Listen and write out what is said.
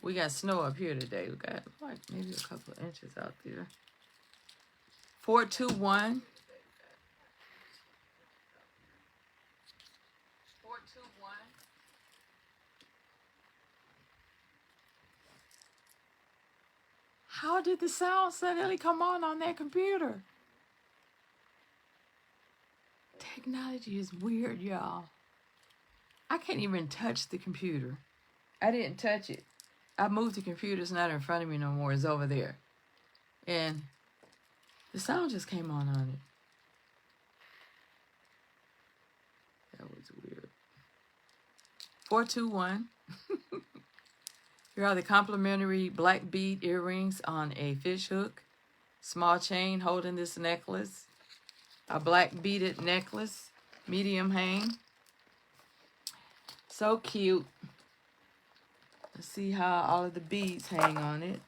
We got snow up here today. We got like maybe a couple of inches out there. 421. 421. How did the sound suddenly come on that computer? Technology is weird, y'all. I can't even touch the computer. I didn't touch it. I moved the computer. It's not in front of me no more. It's over there. And the sound just came on it. That was weird. 421. Here are the complimentary black bead earrings on a fish hook. Small chain holding this necklace. A black beaded necklace. Medium hang. So cute. Let's see how all of the beads hang on it.